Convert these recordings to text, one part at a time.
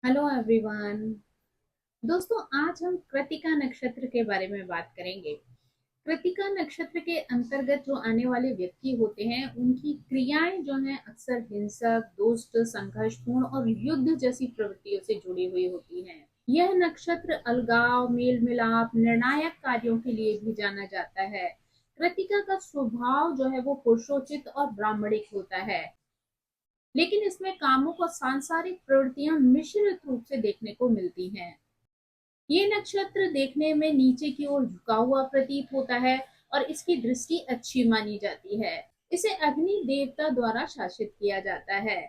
Hello everyone. दोस्तों, आज हम कृत्तिका नक्षत्र के बारे में बात करेंगे। कृत्तिका नक्षत्र के अंतर्गत जो आने वाले व्यक्ति होते हैं उनकी क्रियाएं जो हैं अक्सर हिंसक, दुष्ट, संघर्षपूर्ण और युद्ध जैसी प्रवृत्तियों से जुड़ी हुई होती हैं। यह नक्षत्र अलगाव, मेल मिलाप, निर्णायक कार्यों के लिए भी जाना जाता है। कृत्तिका का स्वभाव जो है वो पुरुषोचित और ब्राह्मणिक होता है, लेकिन इसमें कामुक और सांसारिक प्रवृत्तियां मिश्रित रूप से देखने को मिलती हैं। ये नक्षत्र देखने में नीचे की ओर झुका हुआ प्रतीत होता है और इसकी दृष्टि अच्छी मानी जाती है। इसे अग्नि देवता द्वारा शासित किया जाता है।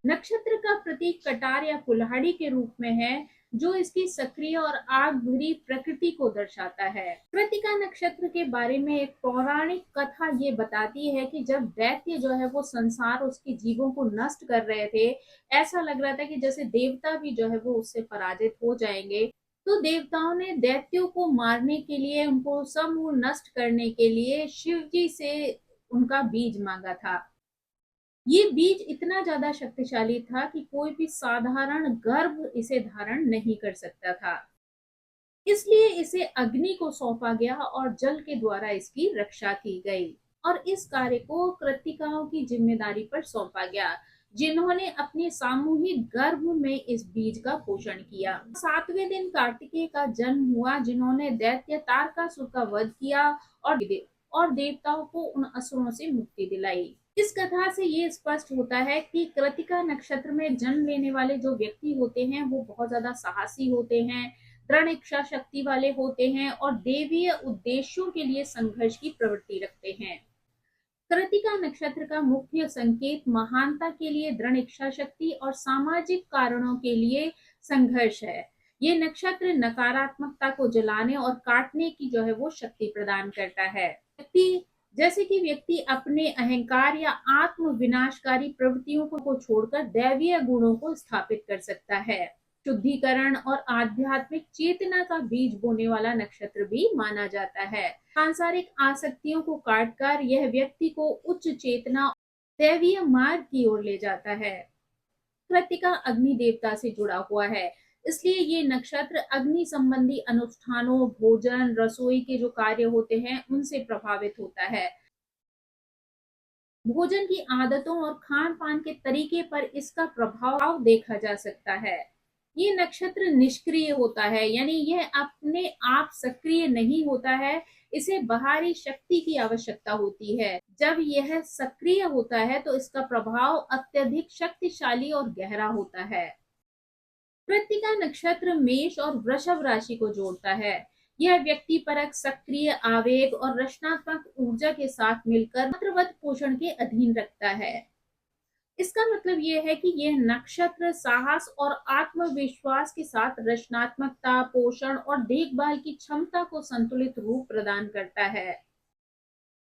नक्षत्र का प्रतीक कटार या कुल्हाड़ी के रूप में है, जो इसकी सक्रिय और आग भरी प्रकृति को दर्शाता है। कृत्तिका नक्षत्र के बारे में एक पौराणिक कथा ये बताती है कि जब दैत्य जो है वो संसार उसके जीवों को नष्ट कर रहे थे, ऐसा लग रहा था कि जैसे देवता भी जो है वो उससे पराजित हो जाएंगे। तो देवताओं ने दैत्यों को मारने के लिए, उनको समूल नष्ट करने के लिए शिव जी से उनका बीज मांगा था। ये बीज इतना ज्यादा शक्तिशाली था कि कोई भी साधारण गर्भ इसे धारण नहीं कर सकता था। इसलिए इसे अग्नि को सौंपा गया और जल के द्वारा इसकी रक्षा की गई। और इस कार्य को कृत्तिकाओं की जिम्मेदारी पर सौंपा गया, जिन्होंने अपने सामूहिक गर्भ में इस बीज का पोषण किया। 7वें दिन कार्तिकेय का जन्म हुआ, जिन्होंने दैत्य तारकासुर का वध किया और देवताओं को उन असुरों से मुक्ति दिलाई। इस कथा से ये स्पष्ट होता है कि कृत्तिका नक्षत्र में जन्म लेने वाले जो व्यक्ति होते हैं वो बहुत ज्यादा साहसी होते हैं, दृढ़ इच्छा शक्ति वाले होते हैं और देवीय उद्देश्यों के लिए संघर्ष की प्रवृत्ति रखते हैं। कृत्तिका नक्षत्र का मुख्य संकेत महानता के लिए दृढ़ इच्छा शक्ति और सामाजिक कारणों के लिए संघर्ष है। ये नक्षत्र नकारात्मकता को जलाने और काटने की जो है वो शक्ति प्रदान करता है। व्यक्ति जैसे कि व्यक्ति अपने अहंकार या आत्म विनाशकारी प्रवृत्तियों को छोड़कर दैवीय गुणों को स्थापित कर सकता है। शुद्धिकरण और आध्यात्मिक चेतना का बीज बोने वाला नक्षत्र भी माना जाता है। सांसारिक आसक्तियों को काटकर यह व्यक्ति को उच्च चेतना, दैवीय मार्ग की ओर ले जाता है। कृत्तिका अग्नि देवता से जुड़ा हुआ है, इसलिए ये नक्षत्र अग्नि संबंधी अनुष्ठानों, भोजन, रसोई के जो कार्य होते हैं उनसे प्रभावित होता है। भोजन की आदतों और खान पान के तरीके पर इसका प्रभाव देखा जा सकता है। ये नक्षत्र निष्क्रिय होता है, यानी यह अपने आप सक्रिय नहीं होता है। इसे बाहरी शक्ति की आवश्यकता होती है। जब यह सक्रिय होता है तो इसका प्रभाव अत्यधिक शक्तिशाली और गहरा होता है। कृत्तिका नक्षत्र मेष और वृषभ राशि को जोड़ता है। यह व्यक्ति परक, सक्रिय, आवेग और रचनात्मक ऊर्जा के साथ मिलकर मंत्रवत पोषण के अधीन रखता है। इसका मतलब यह है कि यह नक्षत्र साहस और आत्मविश्वास के साथ रचनात्मकता, पोषण और देखभाल की क्षमता को संतुलित रूप प्रदान करता है।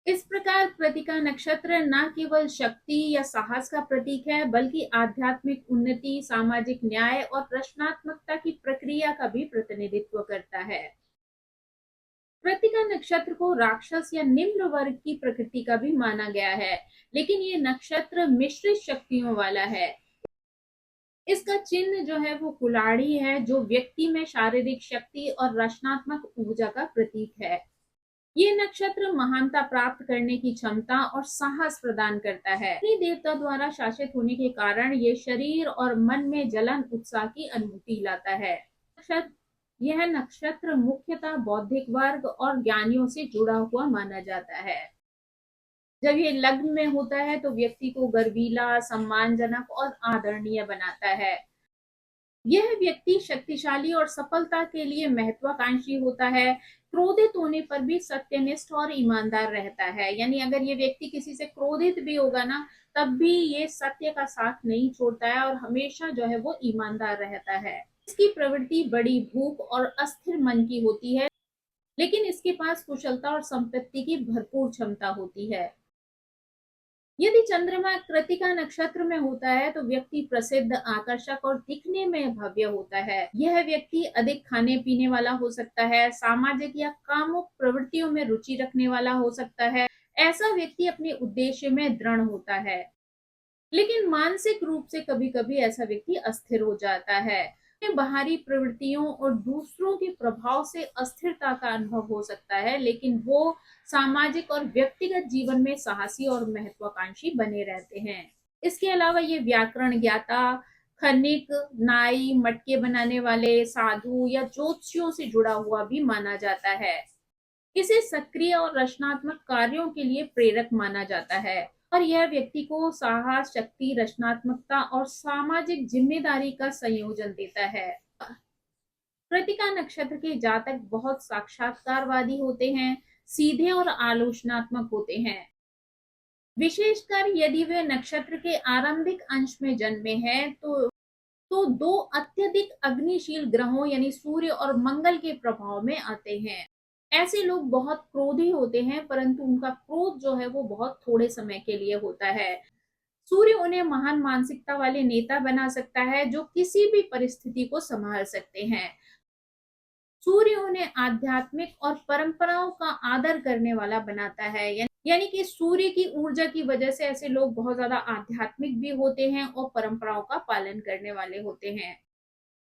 इस प्रकार कृत्तिका नक्षत्र न केवल शक्ति या साहस का प्रतीक है, बल्कि आध्यात्मिक उन्नति, सामाजिक न्याय और रचनात्मकता की प्रक्रिया का भी प्रतिनिधित्व करता है। कृत्तिका नक्षत्र को राक्षस या निम्न वर्ग की प्रकृति का भी माना गया है, लेकिन ये नक्षत्र मिश्रित शक्तियों वाला है। इसका चिन्ह जो है वो कुल्हाड़ी है, जो व्यक्ति में शारीरिक शक्ति और रचनात्मक ऊर्जा का प्रतीक है। ये नक्षत्र महानता प्राप्त करने की क्षमता और साहस प्रदान करता है। अग्नि देवता द्वारा शासित होने के कारण ये शरीर और मन में जलन, उत्साह की अनुभूति लाता है। यह नक्षत्र मुख्यतः बौद्धिक वर्ग और ज्ञानियों से जुड़ा हुआ माना जाता है। जब ये लग्न में होता है तो व्यक्ति को गर्वीला, सम्मानजनक और आदरणीय बनाता है। यह व्यक्ति शक्तिशाली और सफलता के लिए महत्वाकांक्षी होता है। क्रोधित होने पर भी सत्यनिष्ठ और ईमानदार रहता है, यानी अगर ये व्यक्ति किसी से क्रोधित भी होगा ना, तब भी ये सत्य का साथ नहीं छोड़ता है और हमेशा जो है वो ईमानदार रहता है। इसकी प्रवृत्ति बड़ी भूख और अस्थिर मन की होती है, लेकिन इसके पास कुशलता और संपत्ति की भरपूर क्षमता होती है। यदि चंद्रमा कृत्तिका नक्षत्र में होता है तो व्यक्ति प्रसिद्ध, आकर्षक और दिखने में भव्य होता है। यह व्यक्ति अधिक खाने पीने वाला हो सकता है, सामाजिक या कामुक प्रवृत्तियों में रुचि रखने वाला हो सकता है। ऐसा व्यक्ति अपने उद्देश्य में दृढ़ होता है, लेकिन मानसिक रूप से कभी कभी ऐसा व्यक्ति अस्थिर हो जाता है। बाहरी प्रवृत्तियों और दूसरों के प्रभाव से अस्थिरता का अनुभव हो सकता है, लेकिन वो सामाजिक और व्यक्तिगत जीवन में साहसी और महत्वाकांक्षी बने रहते हैं। इसके अलावा ये व्याकरण ज्ञाता, खनिक, नाई, मटके बनाने वाले, साधु या ज्योतिषियों से जुड़ा हुआ भी माना जाता है। इसे सक्रिय और रचनात्मक कार्यों के लिए प्रेरक माना जाता है और यह व्यक्ति को साहस, शक्ति, रचनात्मकता और सामाजिक जिम्मेदारी का संयोजन देता है। कृतिका नक्षत्र के जातक बहुत साक्षात्कारवादी होते हैं, सीधे और आलोचनात्मक होते हैं, विशेषकर यदि वे नक्षत्र के आरंभिक अंश में जन्मे हैं तो दो अत्यधिक अग्निशील ग्रहों यानी सूर्य और मंगल के प्रभाव में आते हैं। ऐसे लोग बहुत क्रोधी होते हैं, परंतु उनका क्रोध जो है वो बहुत थोड़े समय के लिए होता है। सूर्य उन्हें महान मानसिकता वाले नेता बना सकता है जो किसी भी परिस्थिति को संभाल सकते हैं। सूर्य उन्हें आध्यात्मिक और परंपराओं का आदर करने वाला बनाता है, यानी कि सूर्य की ऊर्जा की वजह से ऐसे लोग बहुत ज्यादा आध्यात्मिक भी होते हैं और परंपराओं का पालन करने वाले होते हैं।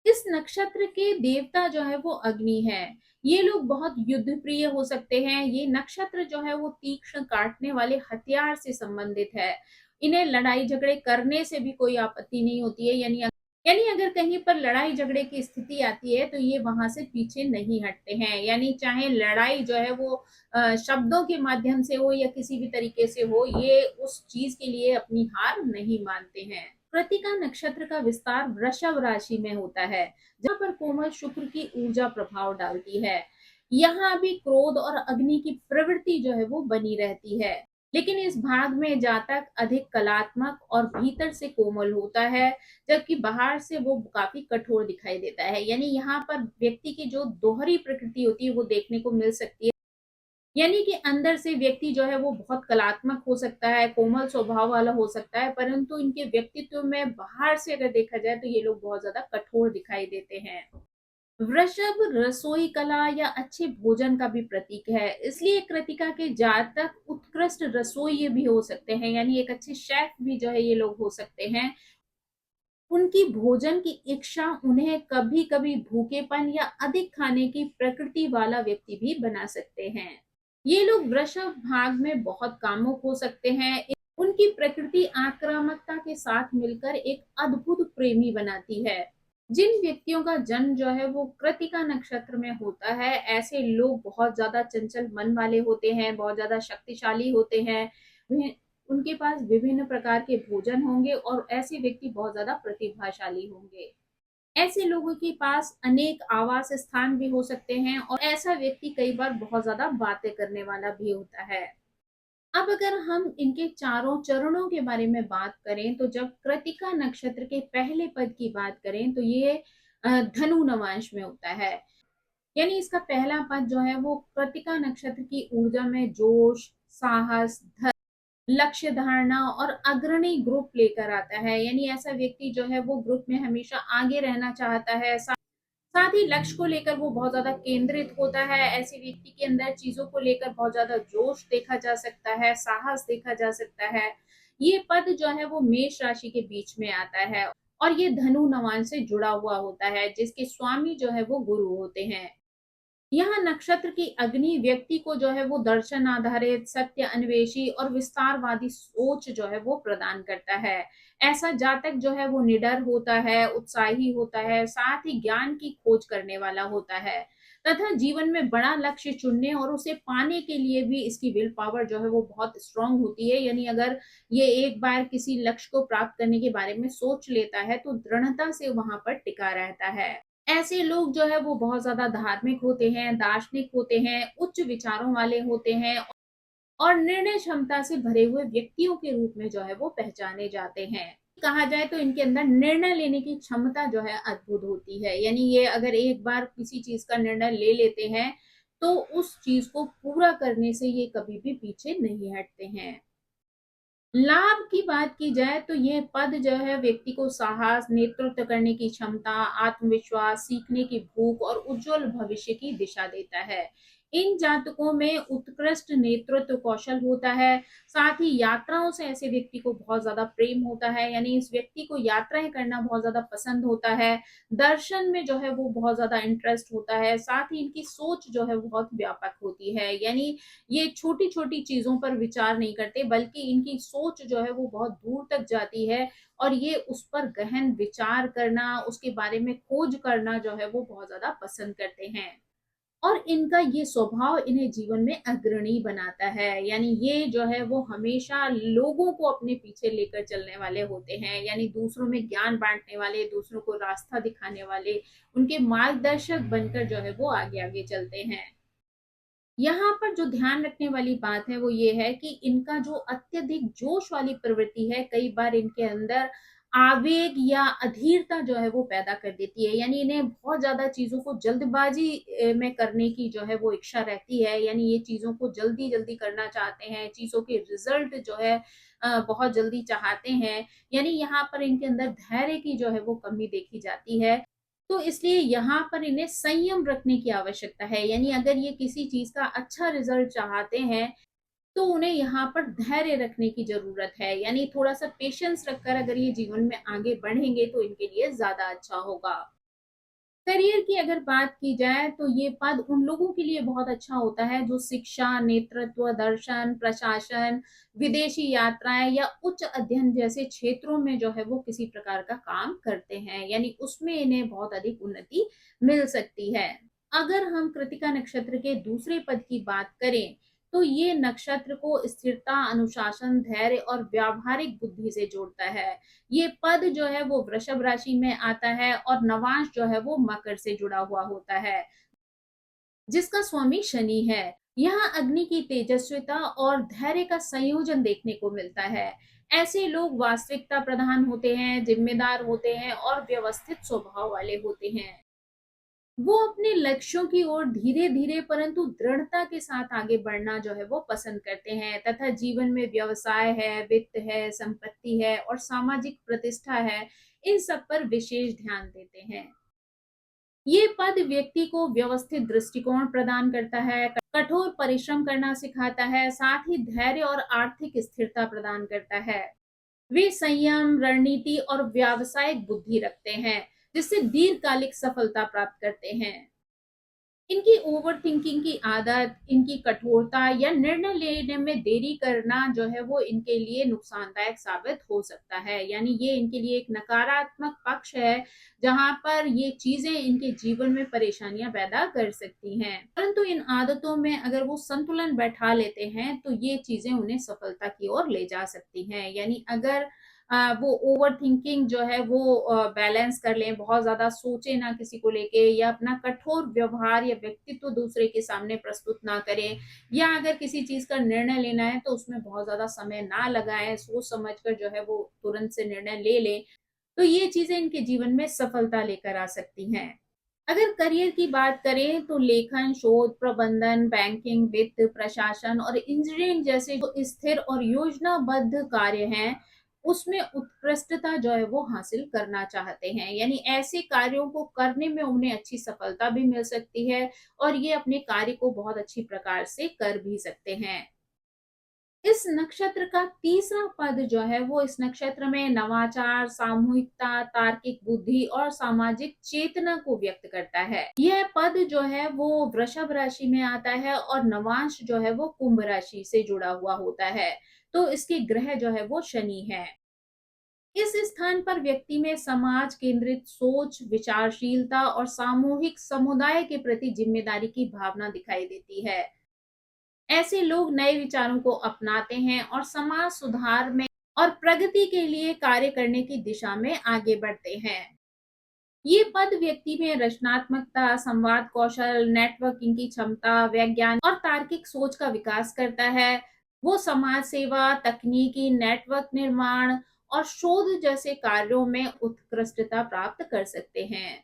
इस नक्षत्र के देवता जो है वो अग्नि है। ये लोग बहुत युद्ध प्रिय हो सकते हैं। ये नक्षत्र जो है वो तीक्ष्ण काटने वाले हथियार से संबंधित है। इन्हें लड़ाई झगड़े करने से भी कोई आपत्ति नहीं होती है, यानी अगर कहीं पर लड़ाई झगड़े की स्थिति आती है तो ये वहां से पीछे नहीं हटते हैं। यानी चाहे लड़ाई जो है वो शब्दों के माध्यम से हो या किसी भी तरीके से हो, ये उस चीज के लिए अपनी हार नहीं मानते हैं। कृतिका नक्षत्र का विस्तार वृषभ राशि में होता है, जहां पर कोमल शुक्र की ऊर्जा प्रभाव डालती है। यहाँ भी क्रोध और अग्नि की प्रवृत्ति जो है वो बनी रहती है, लेकिन इस भाग में जातक अधिक कलात्मक और भीतर से कोमल होता है, जबकि बाहर से वो काफी कठोर दिखाई देता है। यानी यहाँ पर व्यक्ति की जो दोहरी प्रकृति होती है वो देखने को मिल सकती है। यानी कि अंदर से व्यक्ति जो है वो बहुत कलात्मक हो सकता है, कोमल स्वभाव वाला हो सकता है, परंतु इनके व्यक्तित्व में बाहर से अगर देखा जाए तो ये लोग बहुत ज्यादा कठोर दिखाई देते हैं। वृषभ रसोई कला या अच्छे भोजन का भी प्रतीक है, इसलिए कृतिका के जातक उत्कृष्ट रसोई भी हो सकते हैं, यानी एक अच्छे शेफ भी जो है ये लोग हो सकते हैं। उनकी भोजन की इच्छा उन्हें कभी कभी भूखेपन या अधिक खाने की प्रकृति वाला व्यक्ति भी बना सकते हैं। ये लोग वृषभ भाग में बहुत कामुक हो सकते हैं। उनकी प्रकृति आक्रामकता के साथ मिलकर एक अद्भुत प्रेमी बनाती है। जिन व्यक्तियों का जन्म जो है वो कृतिका नक्षत्र में होता है, ऐसे लोग बहुत ज्यादा चंचल मन वाले होते हैं, बहुत ज्यादा शक्तिशाली होते हैं। उनके पास विभिन्न प्रकार के भोजन होंगे और ऐसे व्यक्ति बहुत ज्यादा प्रतिभाशाली होंगे। ऐसे लोगों के पास अनेक आवास स्थान भी हो सकते हैं और ऐसा व्यक्ति कई बार बहुत ज्यादा बातें करने वाला भी होता है। अब अगर हम इनके चारों चरणों के बारे में बात करें तो जब कृतिका नक्षत्र के पहले पद की बात करें तो ये धनु नवांश में होता है। यानी इसका पहला पद जो है वो कृतिका नक्षत्र की ऊर्जा में जोश, साहस, लक्ष्य धारणा और अग्रणी ग्रुप लेकर आता है। यानी ऐसा व्यक्ति जो है वो ग्रुप में हमेशा आगे रहना चाहता है, साथ ही लक्ष्य को लेकर वो बहुत ज्यादा केंद्रित होता है। ऐसे व्यक्ति के अंदर चीजों को लेकर बहुत ज्यादा जोश देखा जा सकता है, साहस देखा जा सकता है। ये पद जो है वो मेष राशि के बीच में आता है और ये धनु नवान से जुड़ा हुआ होता है, जिसके स्वामी जो है वो गुरु होते हैं। यहाँ नक्षत्र की अग्नि व्यक्ति को जो है वो दर्शन आधारित, सत्य अन्वेषी और विस्तारवादी सोच जो है वो प्रदान करता है। ऐसा जातक जो है वो निडर होता है, उत्साही होता है, साथ ही ज्ञान की खोज करने वाला होता है तथा जीवन में बड़ा लक्ष्य चुनने और उसे पाने के लिए भी इसकी विल पावर जो है वो बहुत स्ट्रांग होती है। यानी अगर ये एक बार किसी लक्ष्य को प्राप्त करने के बारे में सोच लेता है तो दृढ़ता से वहां पर टिका रहता है। ऐसे लोग जो है वो बहुत ज्यादा धार्मिक होते हैं, दार्शनिक होते हैं, उच्च विचारों वाले होते हैं और निर्णय क्षमता से भरे हुए व्यक्तियों के रूप में जो है वो पहचाने जाते हैं। कहा जाए तो इनके अंदर निर्णय लेने की क्षमता जो है अद्भुत होती है। यानी ये अगर एक बार किसी चीज का निर्णय ले लेते हैं तो उस चीज को पूरा करने से ये कभी भी पीछे नहीं हटते हैं। लाभ की बात की जाए तो ये पद जो है व्यक्ति को साहस, नेतृत्व करने की क्षमता, आत्मविश्वास, सीखने की भूख और उज्जवल भविष्य की दिशा देता है। इन जातकों में उत्कृष्ट नेतृत्व कौशल होता है। साथ ही यात्राओं से ऐसे व्यक्ति को बहुत ज्यादा प्रेम होता है, यानी इस व्यक्ति को यात्राएं करना बहुत ज्यादा पसंद होता है। दर्शन में जो है वो बहुत ज्यादा इंटरेस्ट होता है। साथ ही इनकी सोच जो है बहुत व्यापक होती है, यानी ये छोटी छोटी चीजों पर विचार नहीं करते, बल्कि इनकी सोच जो है वो बहुत दूर तक जाती है, और ये उस पर गहन विचार करना, उसके बारे में खोज करना जो है वो बहुत ज्यादा पसंद करते हैं। और इनका ये स्वभाव इन्हें जीवन में अग्रणी बनाता है, यानी ये जो है वो हमेशा लोगों को अपने पीछे लेकर चलने वाले होते हैं, यानी दूसरों में ज्ञान बांटने वाले, दूसरों को रास्ता दिखाने वाले, उनके मार्गदर्शक बनकर जो है वो आगे आगे चलते हैं। यहाँ पर जो ध्यान रखने वाली बात है वो ये है कि इनका जो अत्यधिक जोश वाली प्रवृत्ति है, कई बार इनके अंदर आवेग या अधीरता जो है वो पैदा कर देती है, यानी इन्हें बहुत ज्यादा चीजों को जल्दबाजी में करने की जो है वो इच्छा रहती है, यानी ये चीजों को जल्दी जल्दी करना चाहते हैं, चीजों के रिजल्ट जो है बहुत जल्दी चाहते हैं। यानी यहाँ पर इनके अंदर धैर्य की जो है वो कमी देखी जाती है। तो इसलिए यहाँ पर इन्हें संयम रखने की आवश्यकता है, यानी अगर ये किसी चीज का अच्छा रिजल्ट चाहते हैं तो उन्हें यहाँ पर धैर्य रखने की जरूरत है, यानी थोड़ा सा पेशेंस रखकर अगर ये जीवन में आगे बढ़ेंगे तो इनके लिए ज्यादा अच्छा होगा। करियर की अगर बात की जाए तो ये पद उन लोगों के लिए बहुत अच्छा होता है जो शिक्षा, नेतृत्व, दर्शन, प्रशासन, विदेशी यात्राएं या उच्च अध्ययन जैसे क्षेत्रों में जो है वो किसी प्रकार का काम करते हैं, यानी उसमें इन्हें बहुत अधिक उन्नति मिल सकती है। अगर हम कृतिका नक्षत्र के दूसरे पद की बात करें तो ये नक्षत्र को स्थिरता, अनुशासन, धैर्य और व्यावहारिक बुद्धि से जोड़ता है। ये पद जो है वो वृषभ राशि में आता है, और नवांश जो है वो मकर से जुड़ा हुआ होता है, जिसका स्वामी शनि है। यहाँ अग्नि की तेजस्विता और धैर्य का संयोजन देखने को मिलता है। ऐसे लोग वास्तविकता प्रधान होते हैं, जिम्मेदार होते हैं और व्यवस्थित स्वभाव वाले होते हैं। वो अपने लक्ष्यों की ओर धीरे धीरे परंतु दृढ़ता के साथ आगे बढ़ना जो है वो पसंद करते हैं, तथा जीवन में व्यवसाय है, वित्त है, संपत्ति है और सामाजिक प्रतिष्ठा है, इन सब पर विशेष ध्यान देते हैं। ये पद व्यक्ति को व्यवस्थित दृष्टिकोण प्रदान करता है, कठोर परिश्रम करना सिखाता है, साथ ही धैर्य और आर्थिक स्थिरता प्रदान करता है। वे संयम, रणनीति और व्यावसायिक बुद्धि रखते हैं, जिससे दीर्घकालिक सफलता प्राप्त करते हैं। इनकी ओवर थिंकिंग की आदत, इनकी कठोरता या निर्णय लेने में देरी करना जो है वो इनके लिए नुकसानदायक साबित हो सकता है, यानी ये इनके लिए एक नकारात्मक पक्ष है, जहां पर ये चीजें इनके जीवन में परेशानियां पैदा कर सकती हैं। परंतु इन आदतों में अगर वो संतुलन बैठा लेते हैं तो ये चीजें उन्हें सफलता की ओर ले जा सकती हैं, यानी अगर वो ओवर थिंकिंग जो है वो बैलेंस कर लें, बहुत ज्यादा सोचे ना किसी को लेके, या अपना कठोर व्यवहार या व्यक्तित्व दूसरे के सामने प्रस्तुत ना करें, या अगर किसी चीज का निर्णय लेना है तो उसमें बहुत ज्यादा समय ना लगाएं, सोच समझकर जो है वो तुरंत से निर्णय ले लें, तो ये चीजें इनके जीवन में सफलता लेकर आ सकती हैं। अगर करियर की बात करें तो लेखन, शोध, प्रबंधन, बैंकिंग, वित्त, प्रशासन और इंजीनियरिंग जैसे जो स्थिर और योजनाबद्ध कार्य हैं, उसमें उत्कृष्टता जो है वो हासिल करना चाहते हैं, यानी ऐसे कार्यों को करने में उन्हें अच्छी सफलता भी मिल सकती है, और ये अपने कार्य को बहुत अच्छी प्रकार से कर भी सकते हैं। इस नक्षत्र का तीसरा पद जो है वो इस नक्षत्र में नवाचार, सामूहिकता, तार्किक बुद्धि और सामाजिक चेतना को व्यक्त करता है। यह पद जो है वो वृषभ राशि में आता है, और नवांश जो है वो कुंभ राशि से जुड़ा हुआ होता है। तो इसके ग्रह जो है वो शनि है। इस स्थान पर व्यक्ति में समाज केंद्रित सोच, विचारशीलता और सामूहिक समुदाय के प्रति जिम्मेदारी की भावना दिखाई देती है। ऐसे लोग नए विचारों को अपनाते हैं और समाज सुधार में और प्रगति के लिए कार्य करने की दिशा में आगे बढ़ते हैं। ये पद व्यक्ति में रचनात्मकता, संवाद कौशल, नेटवर्किंग की क्षमता, वैज्ञानिक और तार्किक सोच का विकास करता है। वो समाज सेवा, तकनीकी, नेटवर्क निर्माण और शोध जैसे कार्यों में उत्कृष्टता प्राप्त कर सकते हैं।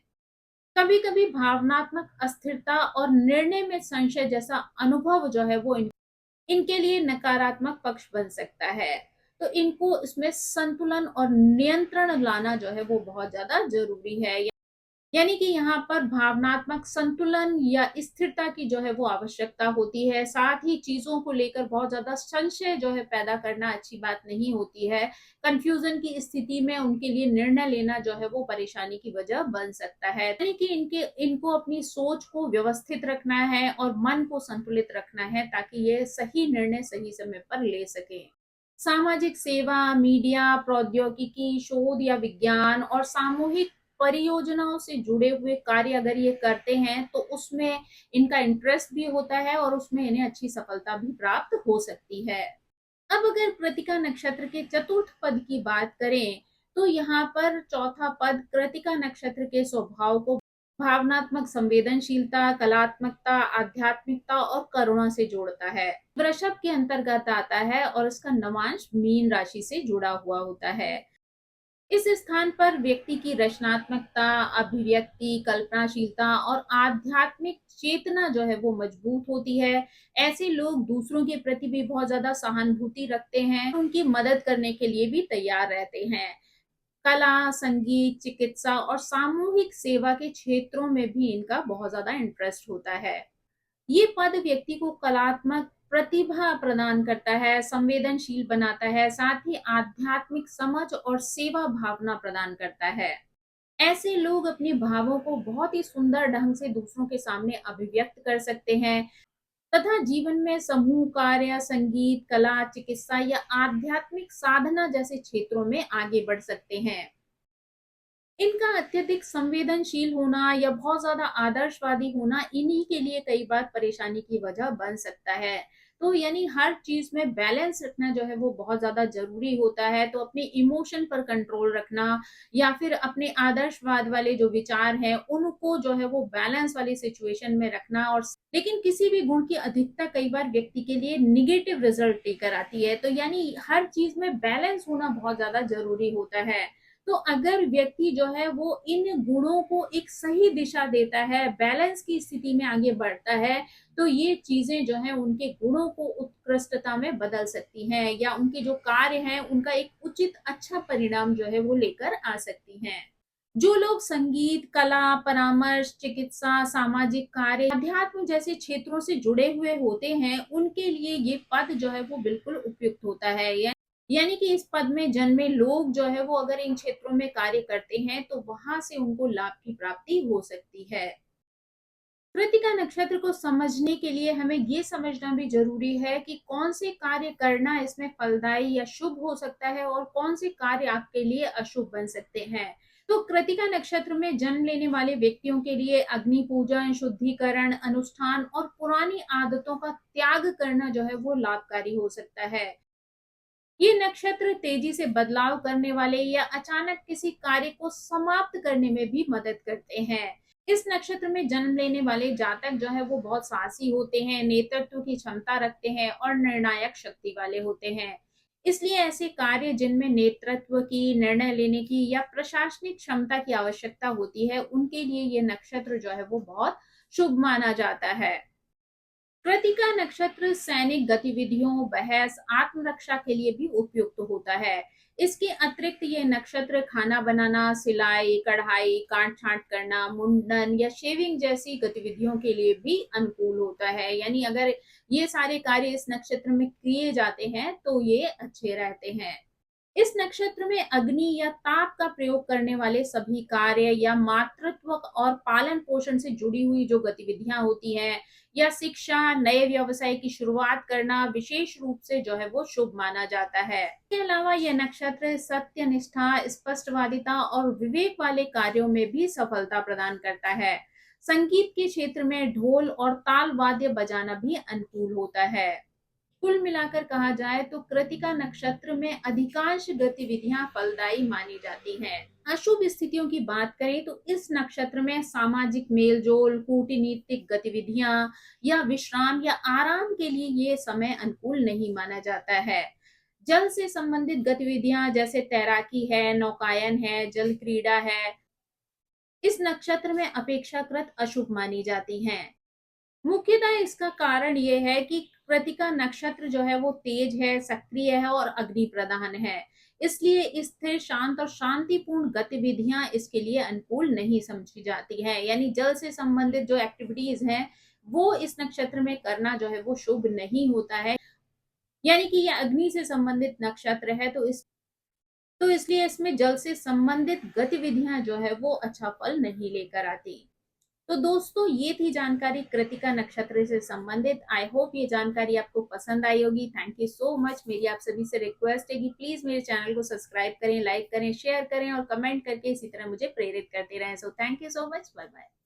कभी कभी भावनात्मक अस्थिरता और निर्णय में संशय जैसा अनुभव जो है वो इनके लिए नकारात्मक पक्ष बन सकता है। तो इनको इसमें संतुलन और नियंत्रण लाना जो है वो बहुत ज्यादा जरूरी है। यानी कि यहाँ पर भावनात्मक संतुलन या स्थिरता की जो है वो आवश्यकता होती है। साथ ही चीज़ों को लेकर बहुत ज़्यादा संशय जो है पैदा करना अच्छी बात नहीं होती है। कन्फ्यूज़न की स्थिति में उनके लिए निर्णय लेना जो है वो परेशानी की वजह बन सकता है। यानी कि इनको अपनी सोच को व्यवस्थित रखना है और मन को संतुलित रखना है ताकि ये सही निर्णय सही समय पर ले सकें। सामाजिक सेवा, मीडिया, प्रौद्योगिकी, शोध या विज्ञान और सामूहिक परियोजनाओं से जुड़े हुए कार्य अगर ये करते हैं तो उसमें इनका इंटरेस्ट भी होता है और उसमें इन्हें अच्छी सफलता भी प्राप्त हो सकती है। अब अगर कृतिका नक्षत्र के चतुर्थ पद की बात करें तो यहाँ पर चौथा पद कृतिका नक्षत्र के स्वभाव को भावनात्मक संवेदनशीलता, कलात्मकता, आध्यात्मिकता और करुणा से जोड़ता है। वृषभ के अंतर्गत आता है और इसका नवांश मीन राशि से जुड़ा हुआ होता है। इस स्थान पर व्यक्ति की रचनात्मकता, अभिव्यक्ति, कल्पनाशीलता और आध्यात्मिक चेतना जो है वो मजबूत होती है। ऐसे लोग दूसरों के प्रति भी बहुत ज्यादा सहानुभूति रखते हैं, उनकी मदद करने के लिए भी तैयार रहते हैं। कला, संगीत, चिकित्सा और सामूहिक सेवा के क्षेत्रों में भी इनका बहुत ज्यादा इंटरेस्ट होता है। ये पद व्यक्ति को कलात्मक प्रतिभा प्रदान करता है, संवेदनशील बनाता है, साथ ही आध्यात्मिक समझ और सेवा भावना प्रदान करता है। ऐसे लोग अपने भावों को बहुत ही सुंदर ढंग से दूसरों के सामने अभिव्यक्त कर सकते हैं तथा जीवन में समूह कार्य, संगीत, कला, चिकित्सा या आध्यात्मिक साधना जैसे क्षेत्रों में आगे बढ़ सकते हैं। इनका अत्यधिक संवेदनशील होना या बहुत ज्यादा आदर्शवादी होना इन्हीं के लिए कई बार परेशानी की वजह बन सकता है। तो यानी हर चीज में बैलेंस रखना जो है वो बहुत ज्यादा जरूरी होता है। तो अपने इमोशन पर कंट्रोल रखना या फिर अपने आदर्शवाद वाले जो विचार हैं उनको जो है वो बैलेंस वाली सिचुएशन में रखना। और लेकिन किसी भी गुण की अधिकता कई बार व्यक्ति के लिए निगेटिव रिजल्ट लेकर आती है। तो यानी हर चीज में बैलेंस होना बहुत ज्यादा जरूरी होता है। तो अगर व्यक्ति जो है वो इन गुणों को एक सही दिशा देता है, बैलेंस की स्थिति में आगे बढ़ता है, तो ये चीजें जो है उनके गुणों को उत्कृष्टता में बदल सकती हैं या उनके जो कार्य हैं उनका एक उचित अच्छा परिणाम जो है वो लेकर आ सकती हैं। जो लोग संगीत, कला, परामर्श, चिकित्सा, सामाजिक कार्य, अध्यात्म जैसे क्षेत्रों से जुड़े हुए होते हैं, उनके लिए ये पद जो है वो बिल्कुल उपयुक्त होता है। यानी कि इस पद में जन्मे लोग जो है वो अगर इन क्षेत्रों में कार्य करते हैं तो वहां से उनको लाभ की प्राप्ति हो सकती है। कृतिका नक्षत्र को समझने के लिए हमें ये समझना भी जरूरी है कि कौन से कार्य करना इसमें फलदायी या शुभ हो सकता है और कौन से कार्य आपके लिए अशुभ बन सकते हैं। तो कृतिका नक्षत्र में जन्म लेने वाले व्यक्तियों के लिए अग्नि पूजन, शुद्धिकरण, अनुष्ठान और पुरानी आदतों का त्याग करना जो है वो लाभकारी हो सकता है। ये नक्षत्र तेजी से बदलाव करने वाले या अचानक किसी कार्य को समाप्त करने में भी मदद करते हैं। इस नक्षत्र में जन्म लेने वाले जातक जो है वो बहुत साहसी होते हैं, नेतृत्व की क्षमता रखते हैं और निर्णायक शक्ति वाले होते हैं। इसलिए ऐसे कार्य जिनमें नेतृत्व की, निर्णय लेने की या प्रशासनिक क्षमता की आवश्यकता होती है, उनके लिए ये नक्षत्र जो है वो बहुत शुभ माना जाता है। कृतिका नक्षत्र सैनिक गतिविधियों, बहस, आत्मरक्षा के लिए भी उपयुक्त होता है। इसके अतिरिक्त ये नक्षत्र खाना बनाना, सिलाई, कढ़ाई, काट छांट करना, मुंडन या शेविंग जैसी गतिविधियों के लिए भी अनुकूल होता है। यानी अगर ये सारे कार्य इस नक्षत्र में किए जाते हैं तो ये अच्छे रहते हैं। इस नक्षत्र में अग्नि या ताप का प्रयोग करने वाले सभी कार्य या मातृत्व और पालन पोषण से जुड़ी हुई जो गतिविधियां होती हैं या शिक्षा, नए व्यवसाय की शुरुआत करना विशेष रूप से जो है वो शुभ माना जाता है। इसके अलावा यह नक्षत्र सत्य, निष्ठा, स्पष्टवादिता और विवेक वाले कार्यों में भी सफलता प्रदान करता है। संगीत के क्षेत्र में ढोल और ताल वाद्य बजाना भी अनुकूल होता है। कुल मिलाकर कहा जाए तो कृतिका नक्षत्र में अधिकांश गतिविधियां फलदायी मानी जाती हैं। अशुभ स्थितियों की बात करें तो इस नक्षत्र में सामाजिक मेलजोल, कूटनीतिक गतिविधियां या विश्राम या आराम के लिए ये समय अनुकूल नहीं माना जाता है। जल से संबंधित गतिविधियां जैसे तैराकी है, नौकायन है, जल क्रीड़ा है, इस नक्षत्र में अपेक्षाकृत अशुभ मानी जाती हैं। मुख्यतः इसका कारण ये है कि कृतिका नक्षत्र जो है वो तेज है, सक्रिय है और अग्नि प्रधान है। इसलिए स्थिर, शांत और शांतिपूर्ण गतिविधियां इसके लिए अनुकूल नहीं समझी जाती है। यानी जल से संबंधित जो एक्टिविटीज हैं वो इस नक्षत्र में करना जो है वो शुभ नहीं होता है। यानी कि ये अग्नि से संबंधित नक्षत्र है, तो इसलिए इसमें जल से संबंधित गतिविधियां जो है वो अच्छा फल नहीं लेकर आती। तो दोस्तों ये थी जानकारी कृतिका नक्षत्र से संबंधित। आई होप ये जानकारी आपको पसंद आई होगी। Thank you so much. मेरी आप सभी से रिक्वेस्ट है कि प्लीज मेरे चैनल को सब्सक्राइब करें, लाइक करें, शेयर करें और कमेंट करके इसी तरह मुझे प्रेरित करते रहें। So thank you so much. Bye bye.